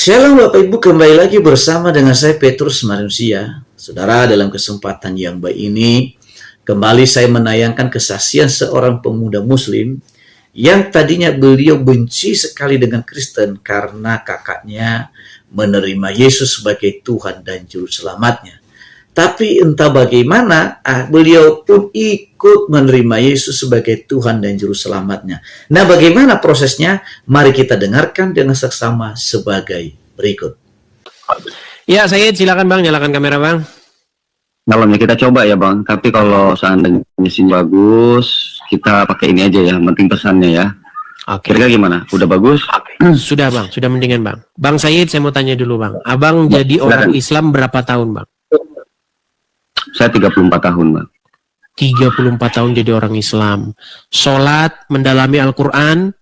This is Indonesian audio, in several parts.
Shalom Bapak Ibu, kembali lagi bersama dengan saya Petrus Manusia. Saudara, dalam kesempatan yang baik ini, kembali saya menayangkan kesaksian seorang pemuda muslim yang tadinya beliau benci sekali dengan Kristen karena kakaknya menerima Yesus sebagai Tuhan dan Juru Selamatnya. Tapi entah bagaimana, beliau pun ikut menerima Yesus sebagai Tuhan dan Juru Selamatnya. Nah, bagaimana prosesnya? Mari kita dengarkan dengan seksama sebagai berikut. Ya, saya silakan Bang, nyalakan kamera Bang. Malamnya kita coba ya Bang, tapi kalau seandainya mesin bagus, kita pakai ini aja ya, penting pesannya ya. Oke. Kira-kira gimana? Udah bagus? Sudah Bang, sudah mendingan Bang. Bang Said, saya mau tanya dulu Bang. Abang jadi orang Islam berapa tahun Bang? Saya 34 tahun Bang. 34 tahun jadi orang Islam. Sholat, mendalami Al-Quran?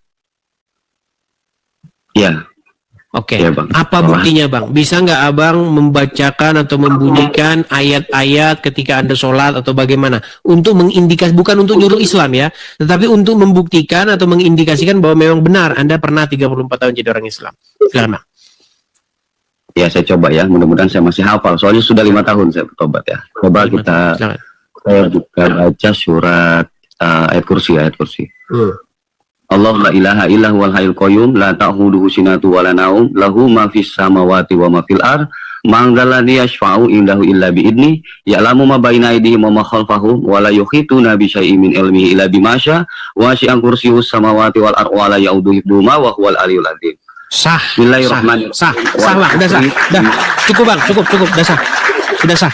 Iya. Oke. Ya, Bang. Apa buktinya Bang? Bisa nggak Abang membacakan atau membunyikan ayat-ayat ketika Anda sholat atau bagaimana? Untuk mengindikasi, bukan untuk nyuruh Islam ya, tetapi untuk membuktikan atau mengindikasikan bahwa memang benar Anda pernah 34 tahun jadi orang Islam. Silakan Bang. Ya, saya coba ya, mudah-mudahan saya masih hafal. Soalnya sudah 5 tahun saya bertobat ya. Coba kita, saya baca surat ayat kursi. Allah la ilaha illa huwal hayyul qayyum la ta'khudhuhu sinatun wa la naum lahu ma fis samawati wa ma fil ard man dzalladzi yashfa'u indahu illa bi idni ya'lamu ma baina aydihim wa ma khalfahum wa la yuhituna bi syai'in min ilmihi illa bima syaa wa wasi'a kursiyyus samawati wal ard wa la ya'uduhu hifdzuhuma wa huwal aliyyul azim. Sah. Bismillahirrahmanirrahim. Sah Bang, udah sah. Dah. Cukup Bang, cukup, udah sah. Sudah sah.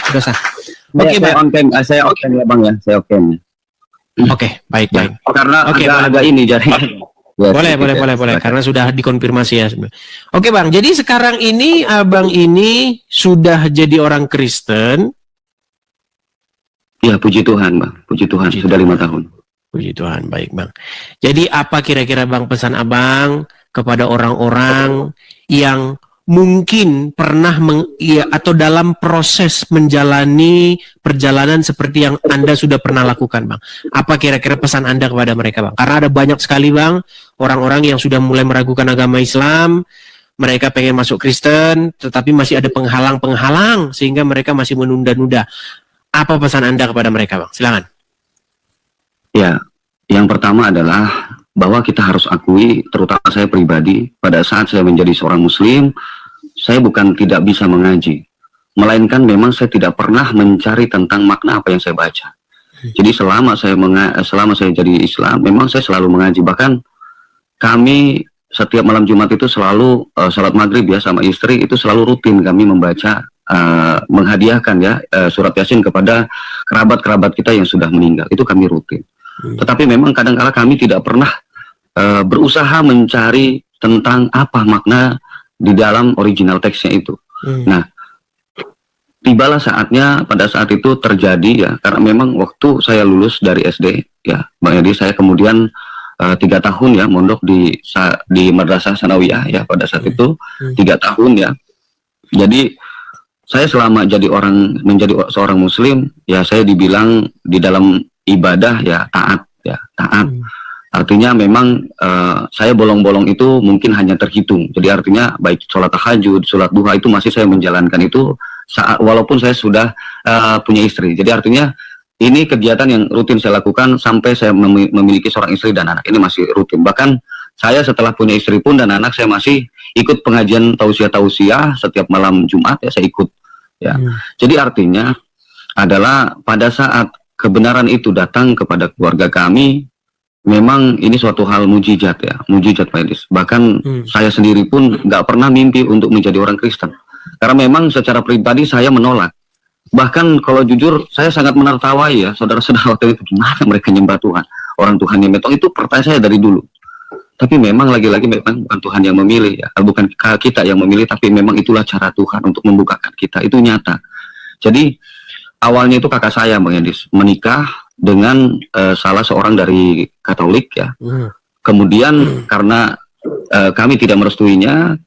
Oke, Bang. Saya oke ya Bang ya, saya oke. Oke, baik. Karena Oke, agak ini jadi. Boleh. Karena sudah dikonfirmasi ya. Oke, Bang. Jadi sekarang ini Abang ini sudah jadi orang Kristen. Ya, puji Tuhan, Bang. Puji Tuhan, sudah 5 tahun. Puji Tuhan, baik, Bang. Jadi apa kira-kira Bang pesan Abang kepada orang-orang yang mungkin pernah atau dalam proses menjalani perjalanan seperti yang Anda sudah pernah lakukan, Bang? Apa kira-kira pesan Anda kepada mereka, Bang? Karena ada banyak sekali, Bang, orang-orang yang sudah mulai meragukan agama Islam, mereka pengen masuk Kristen, tetapi masih ada penghalang-penghalang sehingga mereka masih menunda-nunda. Apa pesan Anda kepada mereka, Bang? Silakan. Ya, yang pertama adalah bahwa kita harus akui, terutama saya pribadi, pada saat saya menjadi seorang muslim, saya bukan tidak bisa mengaji, melainkan memang saya tidak pernah mencari tentang makna apa yang saya baca. Jadi selama saya jadi Islam, memang saya selalu mengaji. Bahkan kami setiap malam Jumat itu selalu salat maghrib ya sama istri, itu selalu rutin kami membaca, menghadiahkan ya surat Yasin kepada kerabat-kerabat kita yang sudah meninggal. Itu kami rutin. Tetapi memang kadang-kala kami tidak pernah berusaha mencari tentang apa makna di dalam original teksnya itu. Nah, tibalah saatnya pada saat itu terjadi ya, karena memang waktu saya lulus dari SD ya, Bang Edi, saya kemudian 3 tahun ya mondok di Madrasah Sanawiyah ya pada saat itu 3 tahun ya. Jadi saya selama menjadi seorang muslim ya, saya dibilang di dalam ibadah ya taat. Artinya memang saya bolong-bolong itu mungkin hanya terhitung. Jadi artinya baik sholat tahajud, sholat duha itu masih saya menjalankan itu walaupun saya sudah punya istri. Jadi artinya ini kegiatan yang rutin saya lakukan sampai saya memiliki seorang istri dan anak. Ini masih rutin. Bahkan saya setelah punya istri pun dan anak, saya masih ikut pengajian tausiah setiap malam Jumat ya, saya ikut. Ya. Jadi artinya adalah pada saat kebenaran itu datang kepada keluarga kami, memang ini suatu hal mujizat ya, mujizat Pak Edis. Bahkan saya sendiri pun nggak pernah mimpi untuk menjadi orang Kristen. Karena memang secara pribadi saya menolak. Bahkan kalau jujur, saya sangat menertawai ya, saudara-saudara waktu itu, gimana mereka nyembah Tuhan. Orang Tuhan yang metong itu pertanyaan saya dari dulu. Tapi memang lagi-lagi memang bukan Tuhan yang memilih ya, bukan kita yang memilih, tapi memang itulah cara Tuhan untuk membukakan kita, itu nyata. Jadi awalnya itu kakak saya Bang Edis menikah dengan salah seorang dari Katolik ya. Kemudian karena kami tidak merestuinya,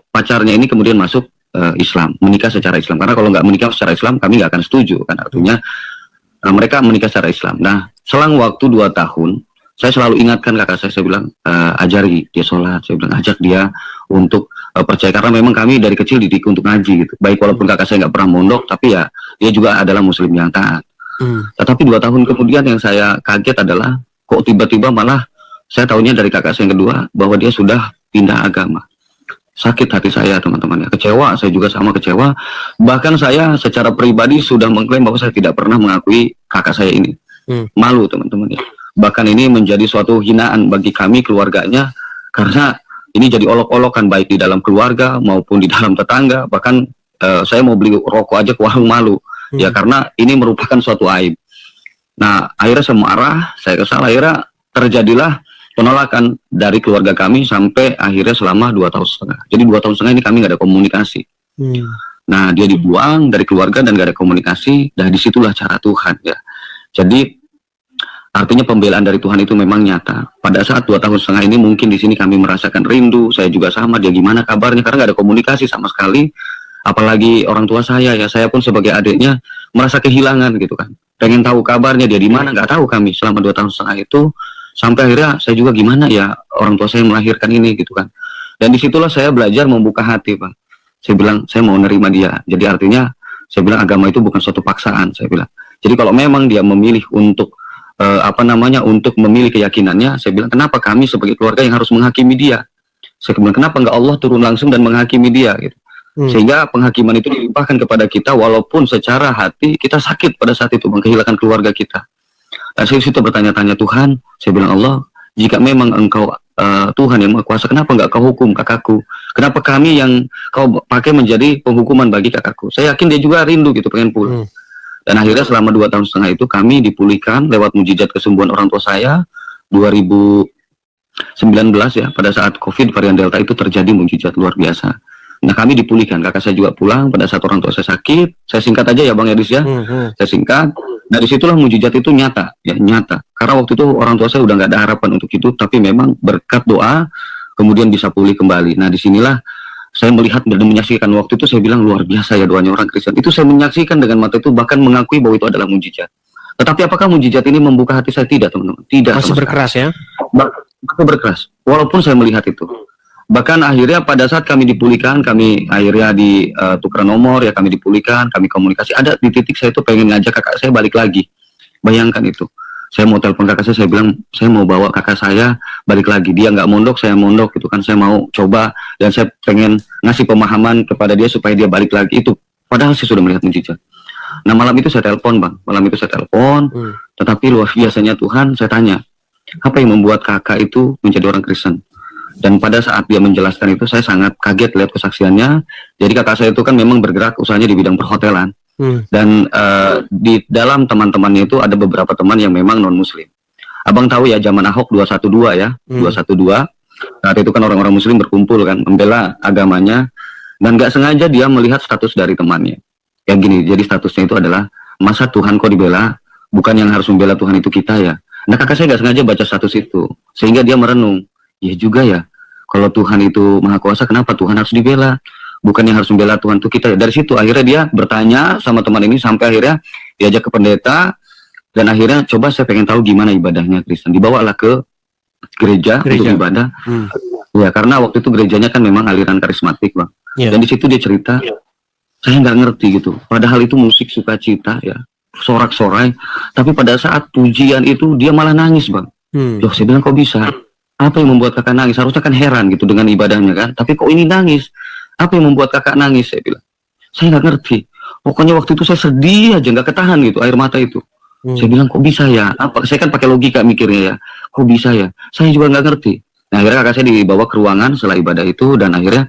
pacarnya ini kemudian masuk Islam, menikah secara Islam. Karena kalau nggak menikah secara Islam, kami nggak akan setuju kan. Artinya mereka menikah secara Islam. Nah, selang waktu 2 tahun, saya selalu ingatkan kakak saya bilang, ajari dia sholat, saya bilang ajak dia untuk percaya, karena memang kami dari kecil dididik untuk ngaji gitu. Baik walaupun kakak saya nggak pernah mondok, tapi ya dia juga adalah muslim yang taat. Tetapi 2 tahun kemudian yang saya kaget adalah kok tiba-tiba malah saya tahunya dari kakak saya yang kedua bahwa dia sudah pindah agama. Sakit hati saya, teman-teman ya, kecewa, saya juga sama kecewa. Bahkan saya secara pribadi sudah mengklaim bahwa saya tidak pernah mengakui kakak saya ini. Malu, teman-teman ya. Bahkan ini menjadi suatu hinaan bagi kami keluarganya, karena ini jadi olok-olokan baik di dalam keluarga maupun di dalam tetangga. Bahkan saya mau beli rokok aja ke warung malu, ya, karena ini merupakan suatu aib. Nah, akhirnya saya marah, saya kesal, akhirnya terjadilah penolakan dari keluarga kami sampai akhirnya selama 2 tahun setengah. Jadi 2 tahun setengah ini kami nggak ada komunikasi. Nah, dia dibuang dari keluarga dan nggak ada komunikasi. Dan disitulah cara Tuhan ya. Jadi artinya pembelaan dari Tuhan itu memang nyata. Pada saat 2 tahun setengah ini mungkin di sini kami merasakan rindu. Saya juga sama, dia gimana kabarnya, karena nggak ada komunikasi sama sekali. Apalagi orang tua saya ya, saya pun sebagai adiknya merasa kehilangan gitu kan. Pengen tahu kabarnya dia di mana, nggak tahu kami selama 2 tahun setengah itu. Sampai akhirnya saya juga gimana ya, orang tua saya melahirkan ini gitu kan. Dan disitulah saya belajar membuka hati, Pak. Saya bilang saya mau nerima dia. Jadi artinya saya bilang agama itu bukan suatu paksaan, saya bilang. Jadi kalau memang dia memilih untuk untuk memilih keyakinannya, saya bilang kenapa kami sebagai keluarga yang harus menghakimi dia? Saya bilang kenapa nggak Allah turun langsung dan menghakimi dia gitu. Sehingga penghakiman itu dilimpahkan kepada kita walaupun secara hati kita sakit pada saat itu, kehilangan keluarga kita. Dan saya situ bertanya-tanya, Tuhan, saya bilang Allah, jika memang engkau Tuhan yang Maha Kuasa, kenapa nggak kau hukum kakakku? Kenapa kami yang kau pakai menjadi penghukuman bagi kakakku? Saya yakin dia juga rindu gitu, pengen pulang. Dan akhirnya selama 2 tahun setengah itu kami dipulihkan lewat mujizat kesembuhan orang tua saya. 2019 ya, pada saat COVID varian Delta itu terjadi mujizat luar biasa. Nah, kami dipulihkan, kakak saya juga pulang pada saat orang tua saya sakit. Saya singkat aja ya Bang Edis ya. Saya singkat. Nah, disitulah mujizat itu nyata, ya nyata. Karena waktu itu orang tua saya udah nggak ada harapan untuk itu, tapi memang berkat doa kemudian bisa pulih kembali. Nah, disinilah saya melihat dan menyaksikan waktu itu, saya bilang luar biasa ya doanya orang Kristen. Itu saya menyaksikan dengan mata itu, bahkan mengakui bahwa itu adalah mujizat. Tetapi apakah mujizat ini membuka hati saya? Tidak, teman-teman. Tidak. Masih berkeras ya? Masih berkeras. Walaupun saya melihat itu. Bahkan akhirnya pada saat kami dipulihkan, kami akhirnya tukar nomor, ya kami dipulihkan, kami komunikasi. Ada di titik saya itu pengen ngajak kakak saya balik lagi. Bayangkan itu. Saya mau telepon kakak saya bilang, saya mau bawa kakak saya balik lagi. Dia nggak mondok, saya mondok gitu kan. Saya mau coba, dan saya pengen ngasih pemahaman kepada dia supaya dia balik lagi. Itu padahal saya sudah melihat mujizat. Nah, malam itu saya telepon, Bang. Malam itu saya telepon, tetapi luar biasanya Tuhan, saya tanya, apa yang membuat kakak itu menjadi orang Kristen? Dan pada saat dia menjelaskan itu, saya sangat kaget lihat kesaksiannya. Jadi kakak saya itu kan memang bergerak usahanya di bidang perhotelan. Dan di dalam teman-temannya itu ada beberapa teman yang memang non-muslim. Abang tahu ya, zaman Ahok 212 ya, 212. Saat itu kan orang-orang muslim berkumpul kan, membela agamanya. Dan gak sengaja dia melihat status dari temannya. Kayak gini, jadi statusnya itu adalah, masa Tuhan kok dibela? Bukan yang harus membela Tuhan itu kita ya. Nah, kakak saya gak sengaja baca status itu. Sehingga dia merenung. Ya juga ya, kalau Tuhan itu Maha Kuasa, kenapa Tuhan harus dibela? Bukan yang harus membela Tuhan itu kita. Dari situ akhirnya dia bertanya sama teman ini, sampai akhirnya diajak ke pendeta, dan akhirnya coba saya pengen tahu gimana ibadahnya Kristen. Dibawalah ke gereja. Untuk ibadah. Ya, karena waktu itu gerejanya kan memang aliran karismatik, Bang. Dan di situ dia cerita, saya nggak ngerti gitu. Padahal itu musik sukacita ya, sorak-sorai. Tapi pada saat pujian itu dia malah nangis, Bang. Loh, saya bilang kok bisa? Apa yang membuat kakak nangis? Harusnya kan heran gitu dengan ibadahnya kan. Tapi kok ini nangis? Apa yang membuat kakak nangis? Saya bilang, saya nggak ngerti. Pokoknya waktu itu saya sedih aja, nggak ketahan gitu air mata itu. Saya bilang kok bisa ya? Apa? Saya kan pakai logika mikirnya ya. Kok bisa ya? Saya juga nggak ngerti. Nah, akhirnya kakak saya dibawa ke ruangan setelah ibadah itu, dan akhirnya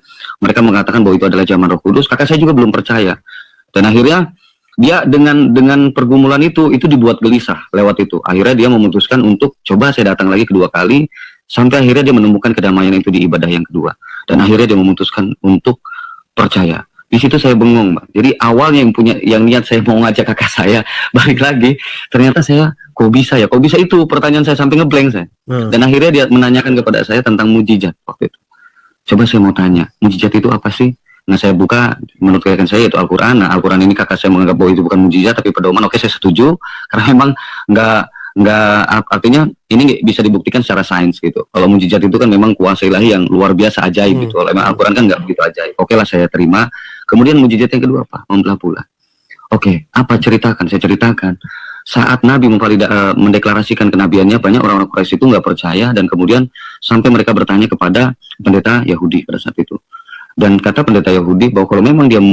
mereka mengatakan bahwa itu adalah zaman Roh Kudus. Kakak saya juga belum percaya. Dan akhirnya dia dengan pergumulan itu dibuat gelisah lewat itu. Akhirnya dia memutuskan untuk coba saya datang lagi kedua kali. Sampai akhirnya dia menemukan kedamaian itu di ibadah yang kedua. Dan akhirnya dia memutuskan untuk percaya. Di situ saya bengong, Bang. Jadi awalnya yang niat saya mau ngajak kakak saya balik lagi, ternyata saya kok bisa ya? Kok bisa itu? Pertanyaan saya sampai ngeblank saya. Dan akhirnya dia menanyakan kepada saya tentang mujizat waktu itu. Coba saya mau tanya, mujizat itu apa sih? Nah, saya buka, menurut keyakinan saya itu Al-Quran. Nah, Al-Quran ini kakak saya menganggap bahwa itu bukan mujizat tapi pedoman. Oke, saya setuju, karena memang artinya ini nggak bisa dibuktikan secara sains gitu. Kalau mujizat itu kan memang kuasa ilahi yang luar biasa ajaib gitu. Kalau memang Al-Quran kan nggak begitu ajaib. Oke lah, saya terima. Kemudian mujizat yang kedua apa? Membelah bulan. Oke, apa ceritakan? Saya ceritakan. Saat Nabi mendeklarasikan kenabiannya, banyak orang-orang Quraisy itu nggak percaya, dan kemudian sampai mereka bertanya kepada pendeta Yahudi pada saat itu. Dan kata pendeta Yahudi bahwa kalau memang dia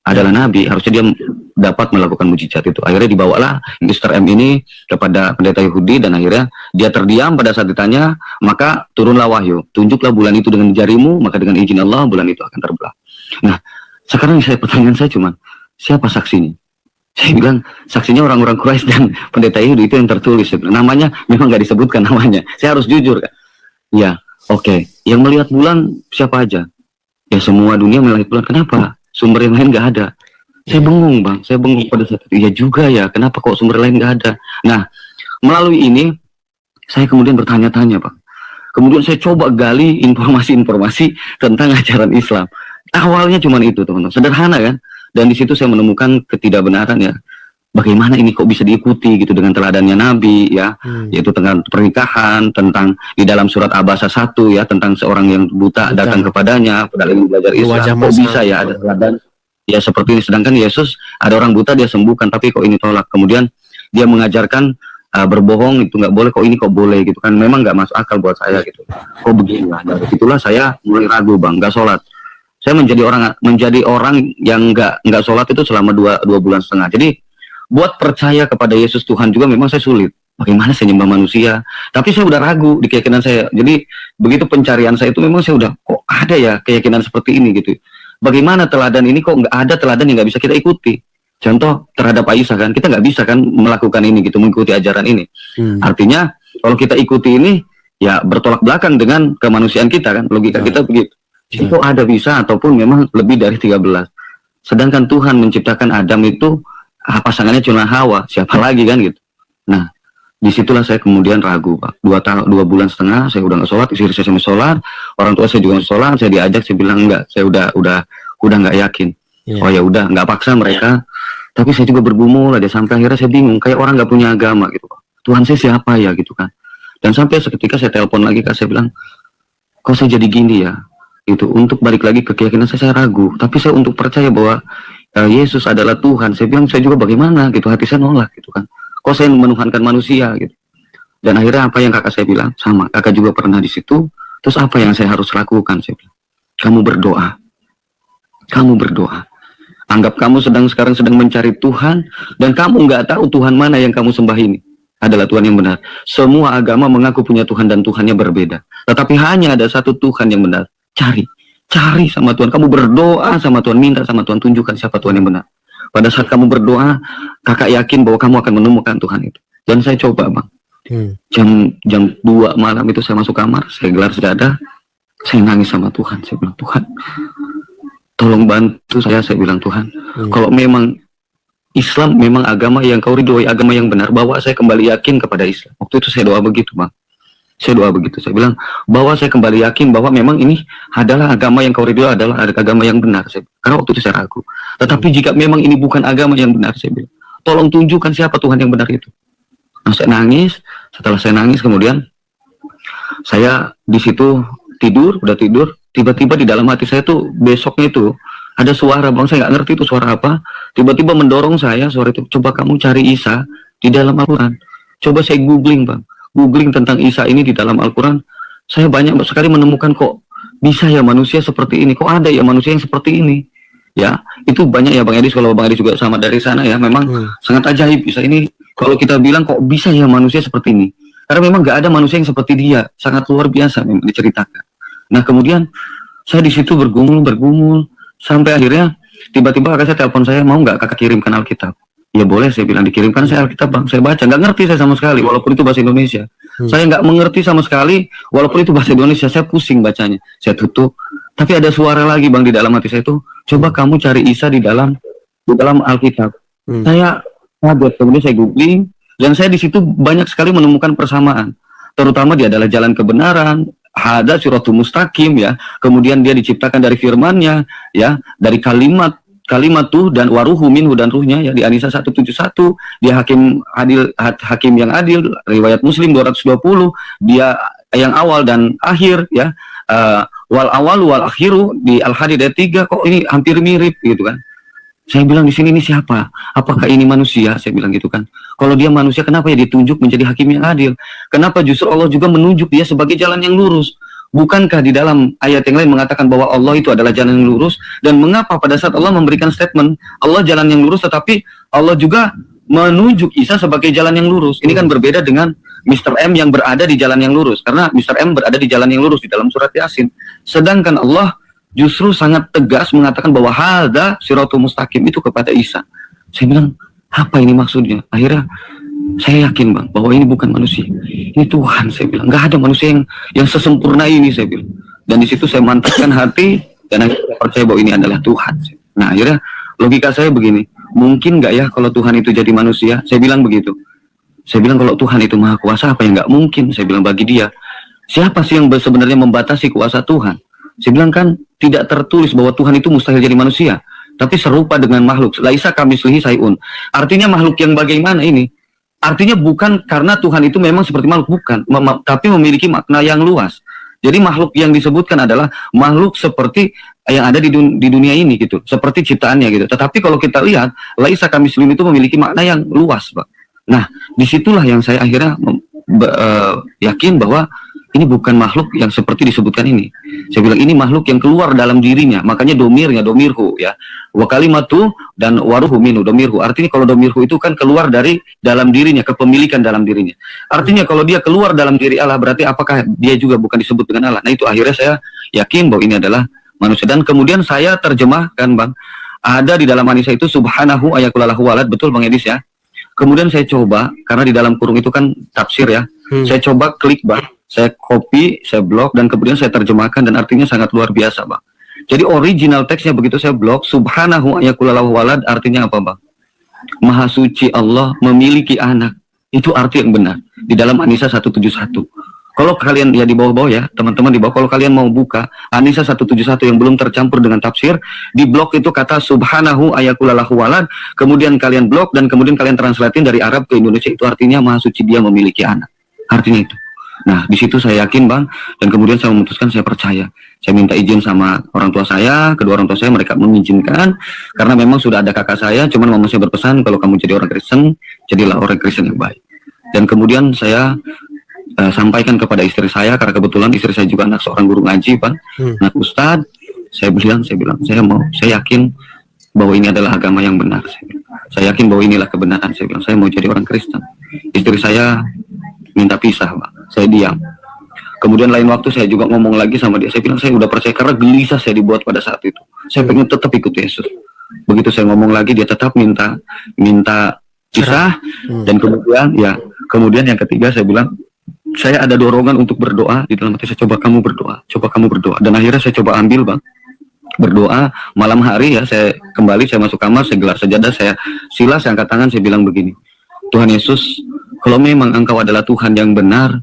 adalah Nabi, harusnya dia dapat melakukan mujizat itu. Akhirnya dibawalah Mr. M ini kepada pendeta Yahudi, dan akhirnya dia terdiam pada saat ditanya, maka turunlah wahyu. Tunjuklah bulan itu dengan jarimu, maka dengan izin Allah bulan itu akan terbelah. Nah, sekarang pertanyaan saya cuma, siapa saksinya? Saya bilang, saksinya orang-orang Quraisy dan pendeta Yahudi, itu yang tertulis. Namanya memang nggak disebutkan namanya. Saya harus jujur kan? Ya, oke. Yang melihat bulan siapa aja? Ya semua dunia melihat bulan. Kenapa? Sumber yang lain nggak ada. Saya bengong, Bang. Saya bengong pada saat itu. Ya juga ya, kenapa kok sumber lain nggak ada? Nah, melalui ini, saya kemudian bertanya-tanya, Bang. Kemudian saya coba gali informasi-informasi tentang ajaran Islam. Awalnya cuma itu, teman-teman. Sederhana kan? Dan di situ saya menemukan ketidakbenaran ya. Bagaimana ini kok bisa diikuti gitu dengan teladannya Nabi ya, yaitu tentang pernikahan, tentang di dalam surat Abasa 1 ya, tentang seorang yang buta datang kepadanya, padahal ingin belajar Islam. Kok bisa ya ada teladan ya seperti ini, sedangkan Yesus ada orang buta dia sembuhkan, tapi kok ini tolak. Kemudian dia mengajarkan berbohong itu nggak boleh, kok ini kok boleh gitu kan. Memang nggak masuk akal buat saya gitu. Kok begini lah. Dari itulah saya mulai ragu, Bang, nggak sholat. Saya menjadi orang yang nggak sholat itu selama 2 bulan setengah. Jadi buat percaya kepada Yesus Tuhan juga memang saya sulit. Bagaimana saya nyembah manusia? Tapi saya udah ragu di keyakinan saya. Jadi begitu pencarian saya itu memang saya udah, kok ada ya keyakinan seperti ini gitu. Bagaimana teladan ini kok nggak ada teladan yang nggak bisa kita ikuti? Contoh terhadap Aisyah kan, kita nggak bisa kan melakukan ini gitu, mengikuti ajaran ini. Artinya kalau kita ikuti ini ya bertolak belakang dengan kemanusiaan kita kan, logika kita begitu. Jadi kok ada bisa ataupun memang lebih dari 13. Sedangkan Tuhan menciptakan Adam itu pasangannya cuma Hawa, siapa lagi kan gitu. Nah, disitulah saya kemudian ragu, Pak. 2 bulan setengah saya udah nggak sholat, istri saya sama sholat, orang tua saya juga sholat, saya diajak, saya bilang enggak, saya udah nggak yakin. Oh ya udah, nggak paksa mereka, tapi saya juga bergumul aja sampai akhirnya saya bingung, kayak orang nggak punya agama gitu, Pak. Tuhan saya siapa ya gitu kan. Dan sampai seketika saya telepon lagi, Kak, saya bilang, kok saya jadi gini ya? Itu untuk balik lagi ke keyakinan saya ragu, tapi saya untuk percaya bahwa Yesus adalah Tuhan. Saya bilang, saya juga bagaimana gitu, hati saya nolak gitu kan. Kok saya menuhankan manusia gitu. Dan akhirnya apa yang kakak saya bilang, sama, kakak juga pernah di situ. Terus apa yang saya harus lakukan? Saya bilang, kamu berdoa. Kamu berdoa. Anggap kamu sekarang sedang mencari Tuhan, dan kamu nggak tahu Tuhan mana yang kamu sembah ini adalah Tuhan yang benar. Semua agama mengaku punya Tuhan dan Tuhannya berbeda. Tetapi hanya ada satu Tuhan yang benar. Cari sama Tuhan, kamu berdoa sama Tuhan, minta sama Tuhan, tunjukkan siapa Tuhan yang benar. Pada saat kamu berdoa, kakak yakin bahwa kamu akan menemukan Tuhan itu. Dan saya coba, Bang. Jam 2 malam itu saya masuk kamar, saya gelar sejadah, saya nangis sama Tuhan. Saya bilang, Tuhan, tolong bantu saya bilang, Tuhan, kalau memang Islam memang agama yang kau ridhoi, agama yang benar, bawa saya kembali yakin kepada Islam. Waktu itu saya doa begitu, Bang. Saya doa begitu, saya bilang bahwa saya kembali yakin bahwa memang ini adalah agama yang kau ridhoi, adalah agama yang benar. Karena waktu itu saya ragu. Tetapi jika memang ini bukan agama yang benar, saya bilang, tolong tunjukkan siapa Tuhan yang benar itu. Nah, saya nangis. Setelah saya nangis, kemudian saya di situ udah tidur. Tiba-tiba di dalam hati saya tuh besoknya itu ada suara, Bang, saya nggak ngerti itu suara apa. Tiba-tiba mendorong saya, suara itu, coba kamu cari Isa di dalam Al-Quran. Coba saya googling, Bang. Googling tentang Isa ini di dalam Al-Quran, saya banyak sekali menemukan kok bisa ya manusia seperti ini, kok ada ya manusia yang seperti ini. Ya, itu banyak ya Bang Edis, kalau Bang Edis juga sama dari sana ya, memang sangat ajaib Isa ini. Kalau kita bilang kok bisa ya manusia seperti ini, karena memang nggak ada manusia yang seperti dia, sangat luar biasa memang diceritakan. Nah kemudian saya di situ bergumul, sampai akhirnya tiba-tiba kakak saya telepon saya, mau nggak kakak kirimkan Alkitab? Ya boleh, saya bilang, dikirimkan saya Alkitab, Bang. Saya baca, nggak ngerti saya sama sekali, walaupun itu bahasa Indonesia. Saya nggak mengerti sama sekali, walaupun itu bahasa Indonesia, saya pusing bacanya. Saya tutup, tapi ada suara lagi, Bang, di dalam hati saya itu, coba kamu cari Isa di dalam Alkitab. Saya kaget, kemudian saya googling, dan saya di situ banyak sekali menemukan persamaan. Terutama dia adalah jalan kebenaran, hada suratul mustaqim ya. Kemudian dia diciptakan dari firman-Nya ya, dari kalimat kalimatuh dan waruhu minhu dan ruhnya ya di An-Nisa 171, dia hakim yang adil, riwayat Muslim 220, dia yang awal dan akhir ya, wal awal wal akhiru di Al-Hadid ayat 3, kok ini hampir mirip gitu kan. Saya bilang di sini ini siapa? Apakah ini manusia? Saya bilang gitu kan. Kalau dia manusia, kenapa ya ditunjuk menjadi hakim yang adil? Kenapa justru Allah juga menunjuk dia sebagai jalan yang lurus? Bukankah di dalam ayat yang lain mengatakan bahwa Allah itu adalah jalan yang lurus? Dan mengapa pada saat Allah memberikan statement Allah jalan yang lurus, tetapi Allah juga menunjuk Isa sebagai jalan yang lurus? Ini kan berbeda dengan Mr. M yang berada di jalan yang lurus, karena Mr. M berada di jalan yang lurus di dalam surat Yasin. Sedangkan Allah justru sangat tegas mengatakan bahwa hadza siratul mustaqim itu kepada Isa. Saya bilang, apa ini maksudnya? Akhirnya saya yakin Bang bahwa ini bukan manusia, ini Tuhan. Saya bilang nggak ada manusia yang sesempurna ini, saya bilang. Dan di situ saya mantapkan hati dan akhirnya percaya bahwa ini adalah Tuhan. Nah akhirnya logika saya begini, mungkin nggak ya kalau Tuhan itu jadi manusia? Saya bilang begitu. Saya bilang kalau Tuhan itu maha kuasa, apa yang nggak mungkin? Saya bilang bagi dia, siapa sih yang sebenarnya membatasi kuasa Tuhan? Saya bilang kan tidak tertulis bahwa Tuhan itu mustahil jadi manusia, tapi serupa dengan makhluk. Laisa kamitslihi syai'un. Artinya makhluk yang bagaimana ini? Artinya bukan karena Tuhan itu memang seperti makhluk, bukan, tapi memiliki makna yang luas. Jadi makhluk yang disebutkan adalah makhluk seperti yang ada di dunia ini gitu, seperti ciptaannya gitu. Tetapi kalau kita lihat, laisa kamitslihi itu memiliki makna yang luas, Pak. Nah, disitulah yang saya akhirnya yakin bahwa ini bukan makhluk yang seperti disebutkan ini. Saya bilang ini makhluk yang keluar dalam dirinya, makanya domirnya, domirhu ya. Wa kalimatu dan waruhu minhu, domirhu. Artinya kalau domirhu itu kan keluar dari dalam dirinya, kepemilikan dalam dirinya. Artinya kalau dia keluar dalam diri Allah, berarti apakah dia juga bukan disebut dengan Allah? Nah itu akhirnya saya yakin bahwa ini adalah manusia. Dan kemudian saya terjemahkan Bang, ada di dalam An-Nisa itu subhanahu ayakulallahu walad, betul Bang Edis ya. Kemudian saya coba, karena di dalam kurung itu kan tafsir ya, saya coba klik Bang, saya copy, saya blok, dan kemudian saya terjemahkan, dan artinya sangat luar biasa Bang. Jadi original teksnya begitu saya blok, subhanahu ayakulallahu walad, artinya apa Bang? Maha suci Allah memiliki anak. Itu arti yang benar di dalam An-Nisa 171. Kalau kalian ya di bawah-bawah ya, teman-teman di bawah, kalau kalian mau buka An-Nisa 171 yang belum tercampur dengan tafsir, di blok itu kata subhanahu ayakulallahu walad, kemudian kalian blok dan kemudian kalian translatein dari Arab ke Indonesia, itu artinya maha suci dia memiliki anak. Artinya itu. Nah, di situ saya yakin Bang, dan kemudian saya memutuskan, saya percaya. Saya minta izin sama orang tua saya, kedua orang tua saya, mereka mengizinkan, karena memang sudah ada kakak saya, cuman mama saya berpesan, kalau kamu jadi orang Kristen, jadilah orang Kristen yang baik. Dan kemudian saya sampaikan kepada istri saya, karena kebetulan istri saya juga anak seorang guru ngaji, Pak, anak ustadz. Saya bilang, saya yakin bahwa ini adalah agama yang benar. Saya yakin bahwa inilah kebenaran. Saya bilang, saya mau jadi orang Kristen. Istri saya minta pisah, Pak. Saya diam. Kemudian lain waktu saya juga ngomong lagi sama dia. Saya bilang, saya udah percaya, karena gelisah saya dibuat pada saat itu. Saya pengen tetap ikut Yesus. Begitu saya ngomong lagi, dia tetap minta pisah. Dan kemudian yang ketiga saya bilang, saya ada dorongan untuk berdoa di dalam hati saya, coba kamu berdoa. Dan akhirnya saya coba ambil Bang, berdoa malam hari ya, saya masuk kamar, saya gelar sajadah, saya angkat tangan, saya bilang begini, Tuhan Yesus, kalau memang Engkau adalah Tuhan yang benar,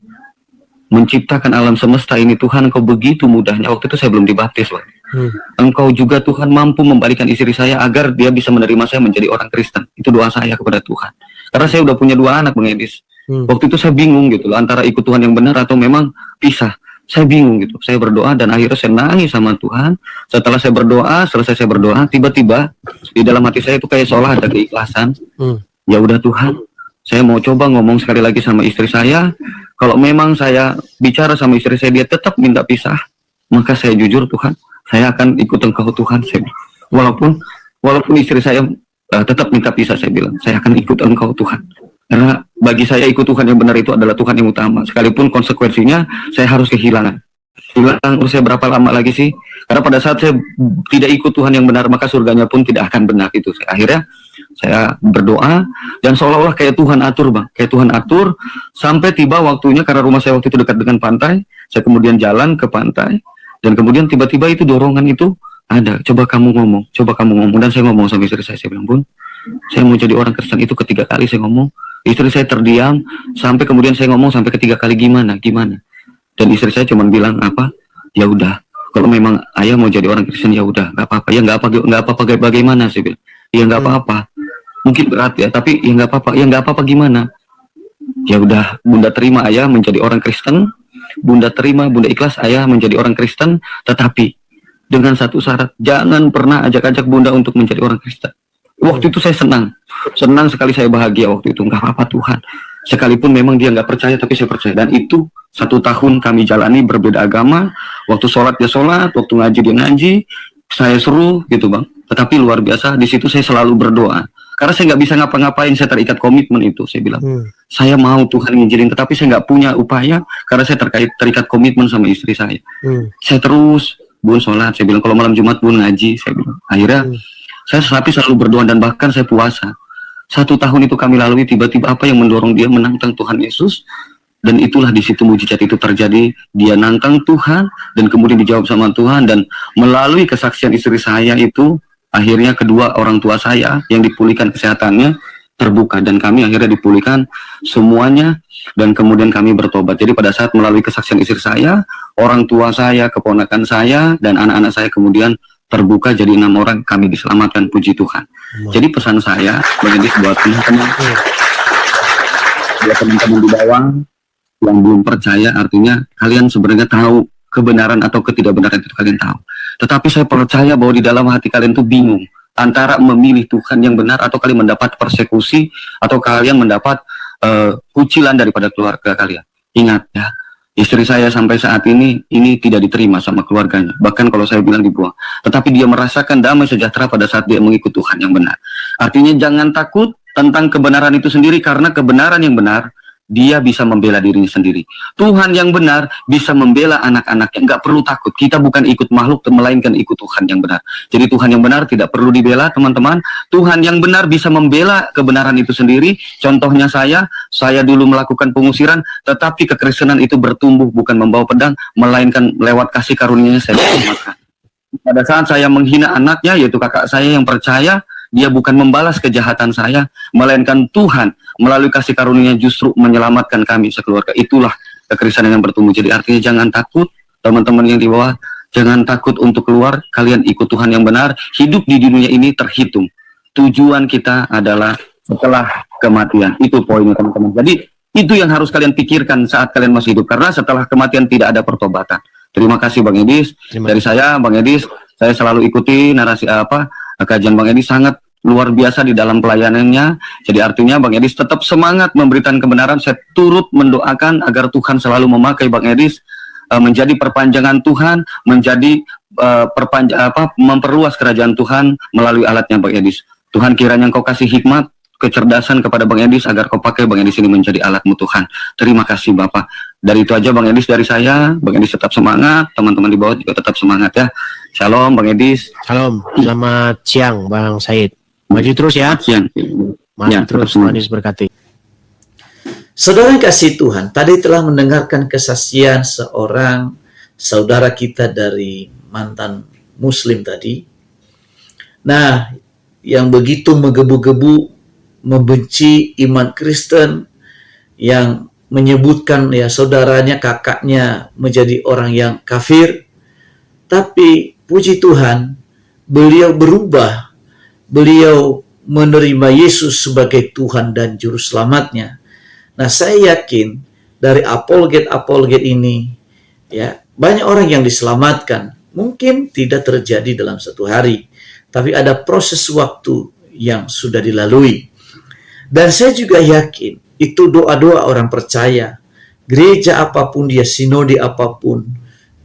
menciptakan alam semesta ini Tuhan, Engkau begitu mudahnya. Waktu itu saya belum dibaptis Bang. Engkau juga Tuhan mampu membalikan istri saya agar dia bisa menerima saya menjadi orang Kristen. Itu doa saya kepada Tuhan. Karena saya udah punya 2 anak Bang Edis. Waktu itu saya bingung gitu loh, antara ikut Tuhan yang benar atau memang pisah. Saya bingung gitu. Saya berdoa dan akhirnya saya nangis sama Tuhan. Setelah saya berdoa, selesai saya berdoa, tiba-tiba di dalam hati saya itu kayak seolah ada keikhlasan. Ya udah Tuhan, saya mau coba ngomong sekali lagi sama istri saya. Kalau memang saya bicara sama istri saya, dia tetap minta pisah, maka saya jujur Tuhan, saya akan ikut Engkau Tuhan. Walaupun istri saya tetap minta pisah, saya bilang, saya akan ikut Engkau Tuhan. Karena bagi saya ikut Tuhan yang benar itu adalah Tuhan yang utama. Sekalipun konsekuensinya saya harus kehilangan. Hilang usia berapa lama lagi sih? Karena pada saat saya tidak ikut Tuhan yang benar, maka surganya pun tidak akan benar itu. Akhirnya saya berdoa dan seolah-olah kayak Tuhan atur Bang. Kayak Tuhan atur sampai tiba waktunya, karena rumah saya waktu itu dekat dengan pantai. Saya kemudian jalan ke pantai dan kemudian tiba-tiba itu dorongan itu ada. Coba kamu ngomong. Dan saya ngomong sama istri saya bilang, Bun, saya mau jadi orang Kristen. Itu ketiga kali saya ngomong. Istri saya terdiam sampai kemudian saya ngomong sampai ketiga kali, gimana. Dan istri saya cuma bilang apa? Ya udah, kalau memang ayah mau jadi orang Kristen ya udah nggak apa-apa. Ya nggak apa-apa bagaimana sih bilang. Ya nggak apa-apa. Mungkin berat ya, tapi ya nggak apa-apa. Ya nggak apa-apa gimana? Ya udah, Bunda terima ayah menjadi orang Kristen. Bunda terima, Bunda ikhlas ayah menjadi orang Kristen. Tetapi dengan satu syarat, jangan pernah ajak-ajak Bunda untuk menjadi orang Kristen. Waktu itu saya senang sekali, saya bahagia waktu itu. Nggak apa-apa Tuhan, sekalipun memang dia nggak percaya, tapi saya percaya. Dan itu 1 tahun kami jalani berbeda agama. Waktu sholat dia sholat, waktu ngaji dia ngaji. Saya seru gitu bang. Tetapi luar biasa, di situ saya selalu berdoa. Karena saya nggak bisa ngapa-ngapain, saya terikat komitmen itu. Saya bilang, saya mau Tuhan nginjilin, tetapi saya nggak punya upaya karena saya terikat komitmen sama istri saya. Saya terus Bun sholat, saya bilang kalau malam Jumat Bun ngaji, saya bilang. Akhirnya saya selalu berdoa dan bahkan saya puasa. 1 tahun itu kami lalui, tiba-tiba apa yang mendorong dia menantang Tuhan Yesus, dan itulah di situ mujizat itu terjadi. Dia nantang Tuhan dan kemudian dijawab sama Tuhan, dan melalui kesaksian istri saya itu akhirnya kedua orang tua saya yang dipulihkan kesehatannya terbuka, dan kami akhirnya dipulihkan semuanya, dan kemudian kami bertobat. Jadi pada saat melalui kesaksian istri saya, orang tua saya, keponakan saya, dan anak-anak saya kemudian terbuka jadi 6 orang, kami diselamatkan, puji Tuhan. Jadi pesan saya bagi buat teman-teman, buat teman-teman di bawah yang belum percaya, artinya kalian sebenarnya tahu kebenaran atau ketidakbenaran itu kalian tahu. Tetapi saya percaya bahwa di dalam hati kalian tuh bingung antara memilih Tuhan yang benar atau kalian mendapat persekusi atau kalian mendapat kucilan daripada keluarga kalian. Ingat ya, istri saya sampai saat ini tidak diterima sama keluarganya. Bahkan kalau saya bilang dibuang. Tetapi dia merasakan damai sejahtera pada saat dia mengikut Tuhan yang benar. Artinya jangan takut tentang kebenaran itu sendiri, karena kebenaran yang benar dia bisa membela dirinya sendiri. Tuhan yang benar bisa membela anak-anaknya. Nggak perlu takut. Kita bukan ikut makhluk, melainkan ikut Tuhan yang benar. Jadi Tuhan yang benar tidak perlu dibela, teman-teman. Tuhan yang benar bisa membela kebenaran itu sendiri. Contohnya saya dulu melakukan pengusiran, tetapi kekristenan itu bertumbuh bukan membawa pedang, melainkan lewat kasih karunia-Nya saya diselamatkan. Pada saat saya menghina anaknya, yaitu kakak saya yang percaya, dia bukan membalas kejahatan saya, melainkan Tuhan melalui kasih karunia-Nya justru menyelamatkan kami sekeluarga. Itulah kekristenan yang bertumbuh. Jadi artinya jangan takut, teman-teman yang di bawah, jangan takut untuk keluar. Kalian ikut Tuhan yang benar. Hidup di dunia ini terhitung. Tujuan kita adalah setelah kematian. Itu poinnya teman-teman. Jadi itu yang harus kalian pikirkan saat kalian masih hidup, karena setelah kematian tidak ada pertobatan. Terima kasih Bang Edis. Dari saya, Bang Edis, saya selalu ikuti narasi kajian Bang Edis, sangat luar biasa di dalam pelayanannya. Jadi artinya Bang Edis tetap semangat memberikan kebenaran. Saya turut mendoakan agar Tuhan selalu memakai Bang Edis menjadi perpanjangan Tuhan, menjadi memperluas kerajaan Tuhan melalui alatnya Bang Edis. Tuhan kiranya Engkau kasih hikmat, kecerdasan kepada Bang Edis agar Kau pakai Bang Edis ini menjadi alatmu Tuhan. Terima kasih Bapak. Dari itu aja Bang Edis dari saya. Bang Edis tetap semangat, teman-teman di bawah juga tetap semangat ya. Shalom Bang Edis. Shalom, selamat siang Bang Said. Maju terus ya. Siang. Maju terus, Tuhan Yesus berkati. Saudara yang kasih Tuhan, tadi telah mendengarkan kesaksian seorang saudara kita dari mantan Muslim tadi. Nah, yang begitu menggebu-gebu membenci iman Kristen, yang menyebutkan ya saudaranya, kakaknya menjadi orang yang kafir. Tapi puji Tuhan, beliau berubah. Beliau menerima Yesus sebagai Tuhan dan Juru Selamatnya. Nah, saya yakin dari apologet ini, ya, banyak orang yang diselamatkan. Mungkin tidak terjadi dalam satu hari, tapi ada proses waktu yang sudah dilalui. Dan saya juga yakin itu doa-doa orang percaya. Gereja apapun dia, sinode apapun,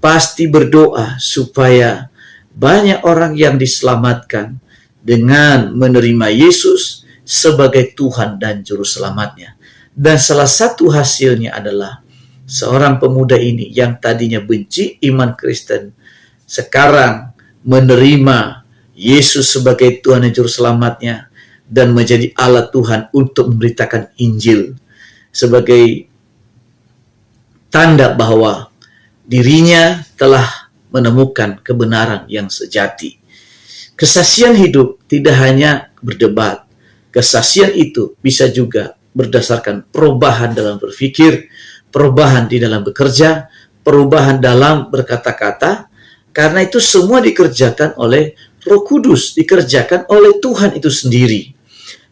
pasti berdoa supaya banyak orang yang diselamatkan dengan menerima Yesus sebagai Tuhan dan Juru Selamatnya. Dan salah satu hasilnya adalah seorang pemuda ini yang tadinya benci iman Kristen, sekarang menerima Yesus sebagai Tuhan dan Juru Selamatnya dan menjadi alat Tuhan untuk memberitakan Injil sebagai tanda bahwa dirinya telah menemukan kebenaran yang sejati. Kesaksian hidup tidak hanya berdebat. Kesaksian itu bisa juga berdasarkan perubahan dalam berpikir, perubahan di dalam bekerja, perubahan dalam berkata-kata, Karena itu semua dikerjakan oleh Roh Kudus, dikerjakan oleh Tuhan itu sendiri.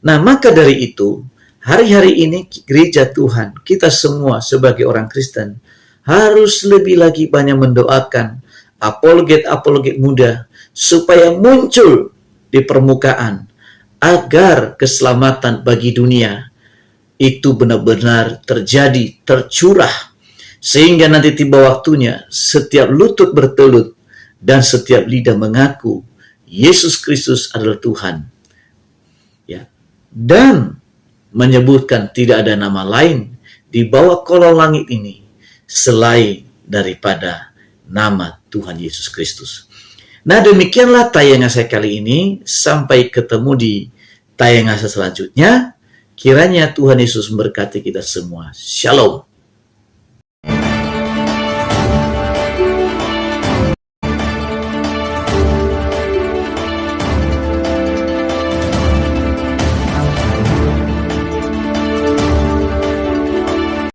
Nah, maka dari itu, hari-hari ini gereja Tuhan, kita semua sebagai orang Kristen, harus lebih lagi banyak mendoakan apologet-apologet muda, supaya muncul di permukaan, agar keselamatan bagi dunia itu benar-benar terjadi, tercurah, sehingga nanti tiba waktunya setiap lutut bertelut dan setiap lidah mengaku Yesus Kristus adalah Tuhan, ya, dan menyebutkan tidak ada nama lain di bawah kolong langit ini selain daripada nama Tuhan Yesus Kristus. Nah, demikianlah tayangan saya kali ini. Sampai ketemu di tayangan selanjutnya. Kiranya Tuhan Yesus memberkati kita semua. Shalom.